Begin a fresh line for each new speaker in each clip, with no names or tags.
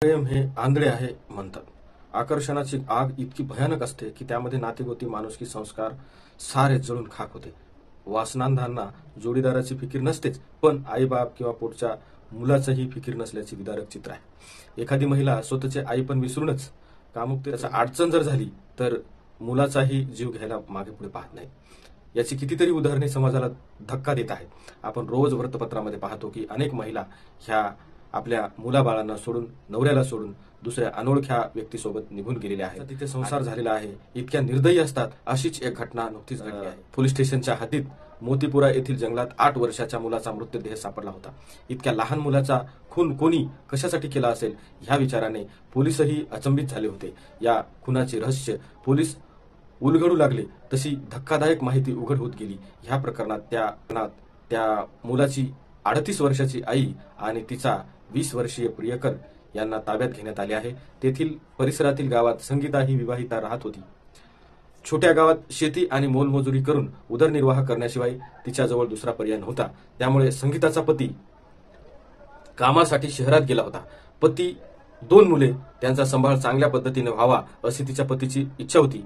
प्रेम हे आंधळे आहे म्हणतात. आकर्षणाची आग इतकी भयानक असते की त्यामध्ये नातेगोती, माणुसकी, संस्कार सारे जळून खाक होते. वासनांधांना जोडीदाराची फिकीर नसतेच, पण आईबाप किंवा पोटच्या मुलाचंही फिकीर नसल्याचे विदारक चित्र आहे. एखादी महिला स्वतःचे आई पण विसरूनच कामुकतेचा अडचण जर झाली तर मुलाचाही जीव घ्यायला मागे पुढे पाहत नाही. याची कितीतरी उदाहरणे समाजाला धक्का देत आहेत. आपण रोज वृत्तपत्रामध्ये पाहतो की अनेक महिला ह्या आपल्या मुलाबाळांना सोडून, नवऱ्याला सोडून दुसऱ्या अनोळख्या व्यक्तीसोबत निघून गेलेल्या आहेत. तिथे संसार झालेला आहे. इतक्या निर्दयी असतात. अशीच एक घटना नुकतीच घडली आहे. पोलीस स्टेशनच्या हद्दीत मोतीपुरा येथील जंगलात 8 वर्षाच्या मुलाचा मृतदेह सापडला होता. इतक्या लहान मुलाचा खून कोणी कशासाठी केला असेल ह्या विचाराने पोलीसही अचंबित झाले होते. या खुनाचे रहस्य पोलीस उलगडू लागले तशी धक्कादायक माहिती उघड होत गेली. ह्या प्रकरणात त्या मुलाची 38 वर्षाची आई आणि तिचा 20 वर्षीय प्रियकर यांना ताब्यात घेण्यात आले आहे. तेथील परिसरातील गावात संगीता ही विवाहिता राहत होती. छोट्या गावात शेती आणि मोलमजुरी करून उदरनिर्वाह करण्याशिवाय तिच्याजवळ दुसरा पर्याय नव्हता. त्यामुळे संगीताचा पती कामासाठी शहरात गेला होता. पती, 2 मुले, त्यांचा सांभाळ चांगल्या पद्धतीने व्हावा अशी तिच्या पतीची इच्छा होती.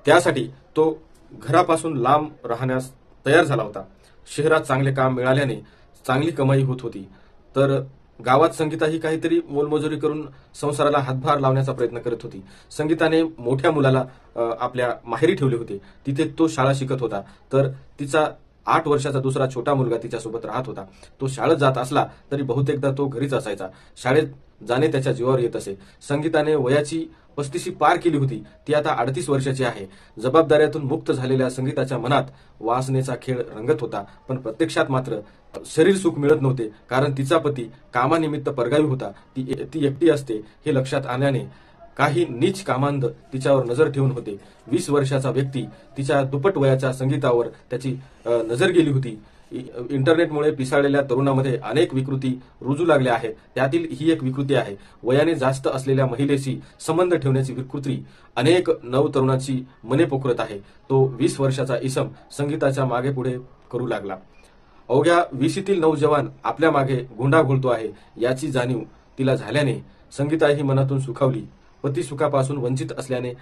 त्यासाठी तो घरापासून लांब राहण्यास तयार झाला होता. शहरात चांगले काम मिळाल्याने चांगली कमाई होत होती, तर गावात संगीता ही काहीतरी मोलमजुरी करून संसाराला हातभार लावण्याचा प्रयत्न करत होती. संगीताने मोठ्या मुलाला आपल्या माहेरी ठेवले होते. तिथे तो शाळा शिकत होता, तर तिचा 8 वर्षाचा दुसरा छोटा मुलगा तिच्यासोबत राहत होता. तो शाळेत जात असला तरी बहुतेकदा तो घरीच असायचा. शाळेत जाणे त्याच्या जीवावर येत असे. संगीताने वयाची 35 पार केली होती. ती आता 38 वर्षाची आहे. जबाबदाऱ्यातून मुक्त झालेल्या संगीताच्या मनात वासनेचा खेळ रंगत होता, पण प्रत्यक्षात मात्र शरीर सुख मिळत नव्हते, कारण तिचा पती कामानिमित्त परगावी होता. ती एकटी असते हे लक्षात आल्याने काही नीच कामांध तिच्यावर नजर ठेवून होते. 20 वर्षाचा व्यक्ती तिच्या दुप्पट वयाच्या संगीतावर त्याची नजर गेली होती. इंटरनेटमुळे पिसाळलेल्या तरुणामध्ये अनेक विकृती रुजू लागल्या आहेत. त्यातील ही एक विकृती आहे. वयाने जास्त असलेल्या महिलेशी संबंध ठेवण्याची विकृती अनेक नवतरुणाची मने पोखरत आहे. तो 20 वर्षाचा इसम संगीताच्या मागे पुढे करू लागला. अवघ्या 20तील नौजवान आपल्या मागे गुंडा घोळतो आहे याची जाणीव तिला झाल्याने संगीता ही मनातून सुखावली. पती सुखापासून वंचित असल्याने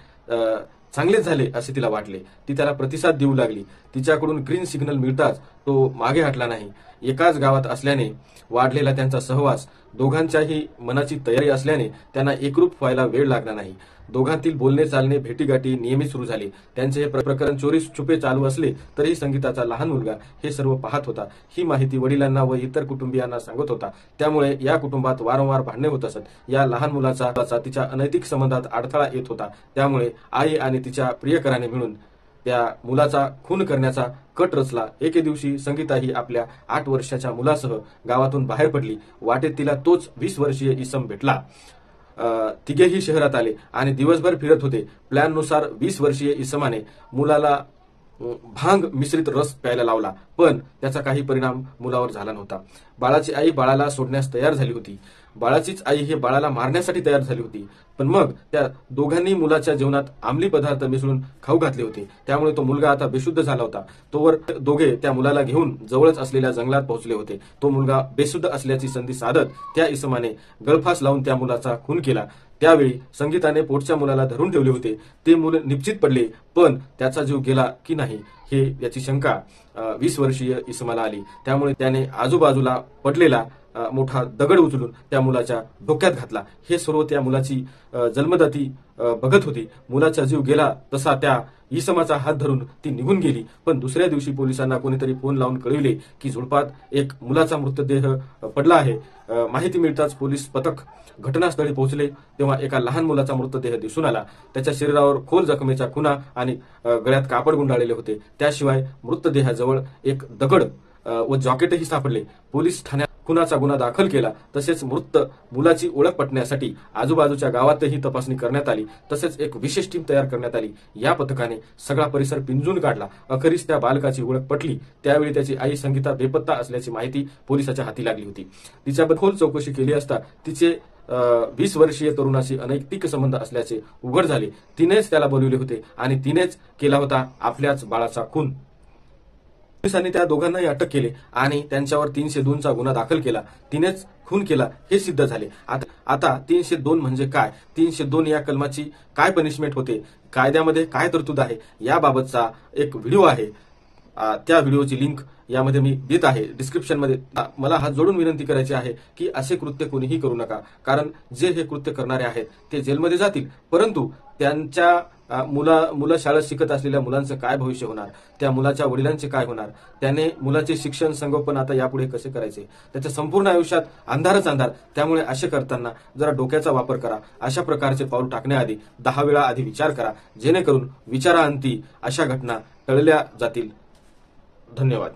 चांगलेच झाले असे तिला वाटले. ती त्याला प्रतिसाद देऊ लागली. तिच्याकडून ग्रीन सिग्नल मिळताच तो मागे हटला नाही. एकाच गावात असल्याने वाढलेला त्यांचा सहवास, दोघांच्याही मनाची तयारी असल्याने त्यांना एकरूप व्हायला वेळ लागला नाही. दोघांतील बोलणे चालणे, भेटीगाठी नियमित सुरू झाले. त्यांचे हे प्रकरण चोरी छुपे चालू असले तरीही संगीताचा लहान मुलगा हे सर्व पाहत होता. ही माहिती वडिलांना व इतर कुटुंबियांना सांगत होता. त्यामुळे या कुटुंबात वारंवार भांडणे होत असत. या लहान मुलाचा तिच्या अनैतिक संबंधात अडथळा येत होता. त्यामुळे आई आणि तिच्या प्रियकराने मिळून त्या मुलाचा खून करण्याचा कट रचला. एके दिवशी संगीता ही आपल्या 8 वर्षाच्या मुलासह गावातून बाहेर पडली. वाटेत तिला तोच 20 वर्षीय इसम भेटला. तिघेही शहरात आले आणि दिवसभर फिरत होते. प्लॅननुसार 20 वर्षीय इसमाने मुलाला भांग मिश्रित रस प्यायला लावला, पण त्याचा काही परिणाम मुलावर झाला नव्हता. बाळाची आई बाळाला सोडण्यास तयार झाली होती. बाळाचीच आई हे बाळाला मारण्यासाठी तयार झाली होती. पण मग त्या दोघांनी मुलाच्या जेवणात अंमली पदार्थ मिसळून खाऊ घातले होते. त्यामुळे तो मुलगा आता बेशुद्ध झाला होता. तोवर दोघे त्या मुलाला घेऊन जवळच असलेल्या जंगलात पोहोचले होते. तो मुलगा बेशुद्ध असल्याची संधी साधत त्या इसमाने गळफास लावून त्या मुलाचा खून केला. त्यावेळी संगीताने पोटच्या मुलाला धरून ठेवले होते. ते मूल निश्चित पडले, पण त्याचा जीव गेला की नाही हे याची शंका 20 वर्षीय इसमाला आली. त्यामुळे त्याने आजूबाजूला पडलेला मोठा दगड उचलून त्या मुलाच्या डोक्यात घातला. हे सर्व त्या मुलाची जन्मदाती बघत होती. मुलाचा जीव गेला तसा त्या इसमाचा हात धरून ती निघून गेली. पण दुसऱ्या दिवशी पोलिसांना कोणीतरी फोन लावून कळविले की झुडपात एक मुलाचा मृतदेह पडला आहे. माहिती मिळताच पोलीस पथक घटनास्थळी पोहोचले. तेव्हा एका लहान मुलाचा मृतदेह दिसून आला. त्याच्या शरीरावर खोल जखमेच्या खुणा आणि गळ्यात कापड गुंडाळलेले होते. त्याशिवाय मृतदेहाजवळ एक दगड व जॉकेटही सापडले. पोलीस ठाण्यात खुनाचा गुन्हा दाखल केला. तसेच मृत मुलाची ओळख पटण्यासाठी आजूबाजूच्या गावातही तपासणी करण्यात आली. तसेच एक विशेष टीम तयार करण्यात आली. या पथकाने सगळा परिसर पिंजून काढला. अखेरीस त्या बालकाची ओळख पटली. त्यावेळी त्याची आई संगीता बेपत्ता असल्याची माहिती पोलिसाच्या हाती लागली होती. तिच्याबद्दल खोल चौकशी केली असता तिचे 20 वर्षीय तरुणाशी अनैतिक संबंध असल्याचे उघड झाले. तिनेच त्याला बोलविले होते आणि तिनेच केला होता आपल्याच बाळाचा खून. पोलिसांनी त्या दोघांनाही अटक केली आणि त्यांच्यावर 302 चा गुन्हा दाखल केला. तिनेच खून केला हे सिद्ध झाले. आता 302 म्हणजे काय, 302 या कलमाची काय पनिशमेंट होते, कायद्यामध्ये काय तरतूद आहे याबाबतचा एक व्हिडिओ आहे. त्या व्हिडिओची लिंक यामध्ये मी देत आहे डिस्क्रिप्शनमध्ये. मला हात जोडून विनंती करायची आहे की असे कृत्य कोणीही करू नका, कारण जे हे कृत्य करणारे आहेत ते जेलमध्ये जातील, परंतु त्यांच्या मुलं शाळेत शिकत असलेल्या मुलांचं काय भविष्य होणार, त्या मुलाच्या वडिलांचे काय होणार, त्याने मुलाचे शिक्षण संगोपन आता यापुढे कसे करायचे, त्याच्या संपूर्ण आयुष्यात अंधारच अंधार. त्यामुळे असे करताना जरा डोक्याचा वापर करा. अशा प्रकारचे पाऊल टाकण्याआधी 10 वेळा आधी विचार करा, जेणेकरून विचारांती अशा घटना टळल्या जातील. धन्यवाद.